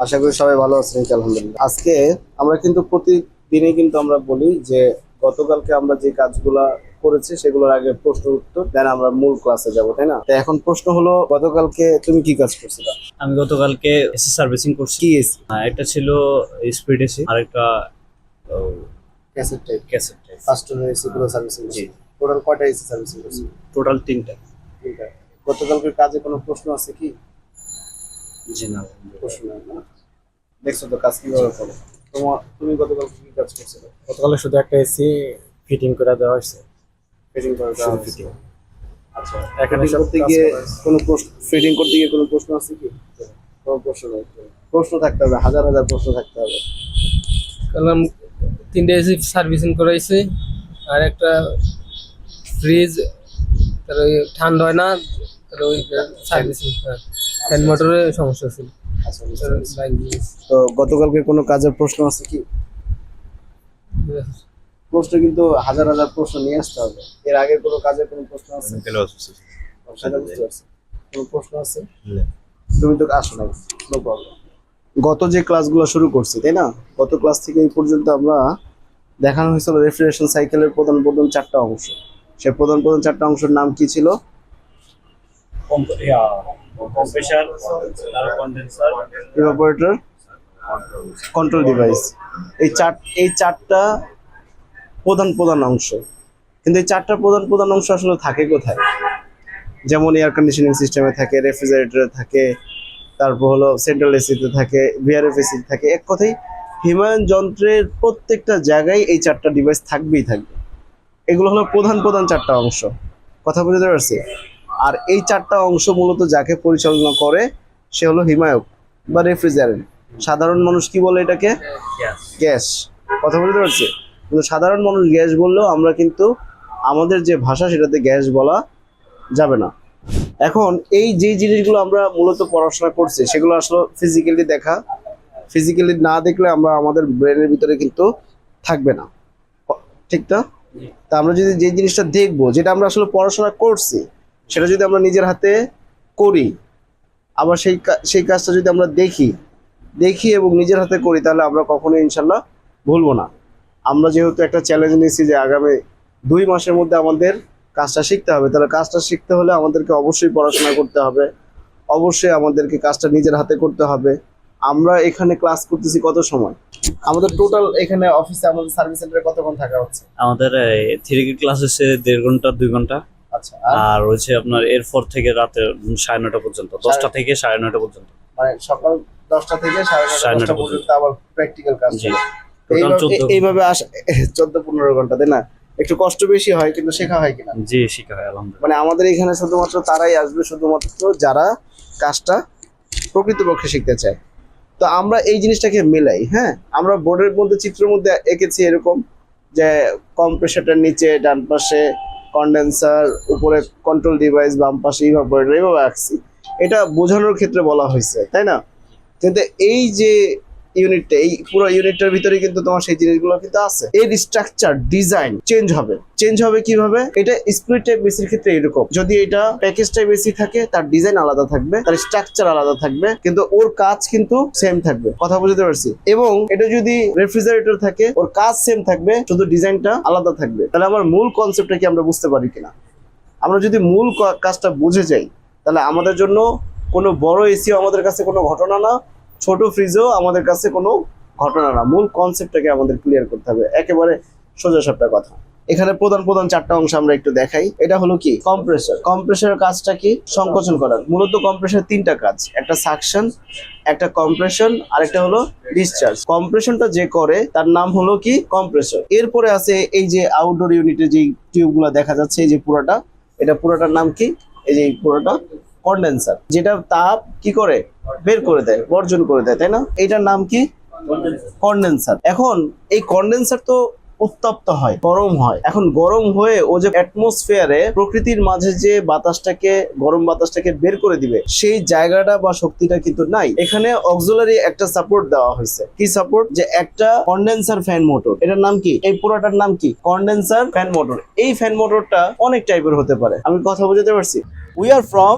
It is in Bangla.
আশা করি সবাই ভালো আছেন, আলহামদুলিল্লাহ। আজকে আমরা কিন্তু প্রতিদিনই কিন্তু আমরা বলি যে গতকালকে আমরা যে কাজগুলা করেছি সেগুলোর আগে প্রশ্ন উত্তর দেন আমরা মূল ক্লাসে যাব, তাই না? তো এখন প্রশ্ন হলো, গতকালকে তুমি কি কাজ করছিলা? আমি গতকালকে এসি সার্ভিসিং করছি। কি এসি? একটা ছিল স্পিড এসি আর একটা cassette type? Cassette type. Customer AC গুলো সার্ভিসিং করছি। টোটাল কয়টা এসি সার্ভিসিং করছি? টোটাল 3টা। তিনটা। গতকালকের কাজে কোনো প্রশ্ন আছে কি? জি না। প্রশ্ন নাই না? দেখছো তো কাজ কিভাবে করে। তুমি গতকালকে কি কাজ করছিলে? গতকালে শুধু একটা এসি ফিটিং করে দেওয়া হয়েছে। ফিটিং করে দেওয়া শুধু হয়েছে। ফিটিং। আচ্ছা, এখানে ফিটিং সব করতে কাজ গিয়ে করা হয়েছে। কোনো প্রশ্ন, ফিটিং করতে গিয়ে কোনো প্রশ্ন আছে কি? কোনো প্রশ্ন নাই। প্রশ্ন থাকতে হবে, হাজার হাজার প্রশ্ন থাকতে হবে। কারণ 3টে এসি সার্ভিসিং করাইছি আর একটা ফ্রিজ, তার ওই ঠান্ডা হয় না, তার ওই সার্ভিসিং ফ্যান মোটরের সমস্যা ছিল। আচ্ছা, বুঝতে তার পেরেছি। লাইন দিয়েছি। তো গতকালকে কোনো কাজের প্রশ্ন আছে কি? প্রশ্ন কিন্তু হাজার হাজার প্রশ্ন নিয়ে আসতে হবে। এর আগে কোনো কাজের কোনো প্রশ্ন আছে? সেটা বুঝতে পারছি। কোনো প্রশ্ন আছে? তুমি তো আসো না, নো প্রবলেম। গত যে ক্লাসগুলো শুরু করছি, তাই না? গত ক্লাস থেকে এই পর্যন্ত আমরা দেখানো হয়েছিল রেফ্রিজারেশন সাইকেলের প্রধান প্রধান 4টা অংশ। সে প্রধান প্রধান 4টা অংশের নাম কি ছিল? কম্প্রেসার, তারপর কন্ডেন্সার, ইভাপোরেটর, কন্ট্রোল ডিভাইস। এই চারটা প্রধান প্রধান অংশ। কিন্তু এই 4টা প্রধান প্রধান অংশ আসলে থাকে কোথায়? যেমন এয়ার কন্ডিশনিং সিস্টেমে থাকে, রেফ্রিজারেটরে থাকে, তারপর হলো সেন্ট্রাল এসিতে থাকে, ভিআরএফ এসিতে থাকে। এক কথায় হিমায়ন যন্ত্রের প্রত্যেকটা জায়গায় এই 4টা ডিভাইস থাকবেই থাকবে। এগুলো হলো প্রধান প্রধান 4টা অংশ। কথা বুঝতে পারছি? আর এই 4টা অংশ মূলত যাকে পরিচালনা করে সে হলো হিমায়ক বা রেফ্রিজারেন্ট। সাধারণ মানুষ কি বলে এটাকে? গ্যাস। কথা বুঝতে পারছি? কিন্তু সাধারণ মানুষ গ্যাস বললেও আমরা কিন্তু আমাদের যে ভাষা সেটাতে গ্যাস বলা যাবে না। এখন এই যে জিনিসগুলো আমরা মূলত পড়াশোনা করছি সেগুলো আসলে ফিজিক্যালি দেখা, ফিজিক্যালি না দেখলে আমরা আমাদের ব্রেনের ভিতরে কিন্তু থাকবে না, ঠিক না? তা আমরা যদি যে জিনিসটা দেখবো, যেটা আমরা আসলে পড়াশোনা করছি, সেটা যদি আমরা নিজের হাতে করি, আবার সেই কাজটা যদি আমরা দেখি এবং নিজের হাতে করি, তাহলে আমরা কখনোই ইনশাল্লাহ ভুলবো না। আমরা যেহেতু একটা চ্যালেঞ্জ নিয়েছি যে আগামী 2 মাসের মধ্যে আমাদের কাজটা শিখতে হবে, তাহলে কাজটা শিখতে হলে আমাদেরকে অবশ্যই পড়াশোনা করতে হবে, অবশ্যই আমাদেরকে কাজটা নিজের হাতে করতে হবে। আমরা এখানে ক্লাস করতেছি কত সময়? আমাদের টোটাল এখানে অফিসে আমাদের সার্ভিস সেন্টারে কতক্ষণ থাকা হচ্ছে? আমাদের থিওরি ক্লাস হচ্ছে 1.5 ঘন্টা 2 ঘন্টা। আচ্ছা, আর আর হচ্ছে আপনার এরপর থেকে রাতে 9:30 পর্যন্ত, 10টা থেকে 9:30 পর্যন্ত। মানে সকাল 10টা থেকে 9:30 9:30 পর্যন্ত আবার প্র্যাকটিক্যাল কাজ জি। চলে। টোটাল 14। এইভাবে 14-15 ঘন্টা, তাই না? একটু কষ্ট বেশি হয়, কিন্তু শেখা হয় কিনা? জি, শিখা হয় আলহামদুলিল্লাহ। মানে আমাদের এখানে শুধুমাত্র তারাই আসবে, শুধুমাত্র যারা কাজটা প্রকৃতপক্ষে শিখতে চায়। তো আমরা এই জিনিসটাকে মেলাই। হ্যাঁ, আমরা বোর্ডের মধ্যে চিত্রের মধ্যে এঁকেছি এরকম যে কম্প্রেসারটার নিচে ডান পাশে কন্ডেন্সার, উপরে কন্ট্রোল ডিভাইস, বাম পাশে ইভাপোরেটর, এইভাবে আঁকছি। এটা বোঝানোর ক্ষেত্রে বলা হয়েছে, তাই না? কিন্তু এই যে ইউনিটটা, এই পুরো ইউনিটটার ভিতরে কিন্তু তোমার সেই জিনিসগুলো কিন্তু আছে। এর স্ট্রাকচার, ডিজাইন চেঞ্জ হবে কিভাবে? এটা স্প্লিট টাইপ এসির ক্ষেত্রে এরকম। যদি এটা প্যাকেজ টাইপ এসি থাকে, তার ডিজাইন আলাদা থাকবে, তার স্ট্রাকচার আলাদা থাকবে, কিন্তু ওর কাজ কিন্তু সেম থাকবে। কথা বুঝতে পারছি? এবং এটা যদি রেফ্রিজারেটর থাকে, ওর কাজ সেম থাকবে, শুধু ডিজাইনটা আলাদা থাকবে। তাহলে আমার মূল কনসেপ্টটা কি আমরা বুঝতে পারি কিনা? আমরা যদি মূল কাজটা বুঝে যাই, তাহলে আমাদের জন্য কোনো বড় এসিও আমাদের কাছে কোনো ঘটনা না, ছোট ফ্রিজও আমাদের কাছে কোনো ঘটনা না। মূল কনসেপ্টটাকে আমাদের ক্লিয়ার করতে হবে, একেবারে সোজা সাপটা কথা। এখানে প্রধান প্রধান 4টা অংশ আমরা একটু দেখাই। এটা হলো কি? কম্প্রেসর। কম্প্রেসরের কাজটা কি? সংকোচন করা। মূলত কম্প্রেসর 3টা কাজ, একটা সাকশন, একটা কম্প্রেশন, আর একটা হলো ডিসচার্জ। কম্প্রেশনটা যে করে তার নাম হলো কি? কম্প্রেসর। এরপরে আছে এই যে আউটডোর ইউনিটে যে টিউবগুলো দেখা যাচ্ছে, এই যে পুরোটা, এটা পুরোটার নাম কি? এই যে পুরোটা কন্ডেন্সার, যেটা তাপ কি করে? বের করে দেয়, বর্জন করে দেয়, তাই না? এটার নাম কি? কন্ডেন্সার। এখন এই কন্ডেন্সার তো উত্তপ্ত হয়, গরম হয়। এখন গরম হয়ে ও যে অ্যাটমসফিয়ারে প্রকৃতির মাঝে যে বাতাসটাকে, গরম বাতাসটাকে বের করে দিবে, সেই জায়গাটা বা শক্তিটা কিন্তু নাই। এখানে অক্সিলারি একটা সাপোর্ট দেওয়া হয়েছে। কি সাপোর্ট? যে একটা কন্ডেন্সার ফ্যান মোটর। এটার নাম কি? এই পুরোটার নাম কি? Condenser fan motor. এই ফ্যান মোটরটা অনেক টাইপের হতে পারে। আমি কথা বুঝতে পারছি? We are from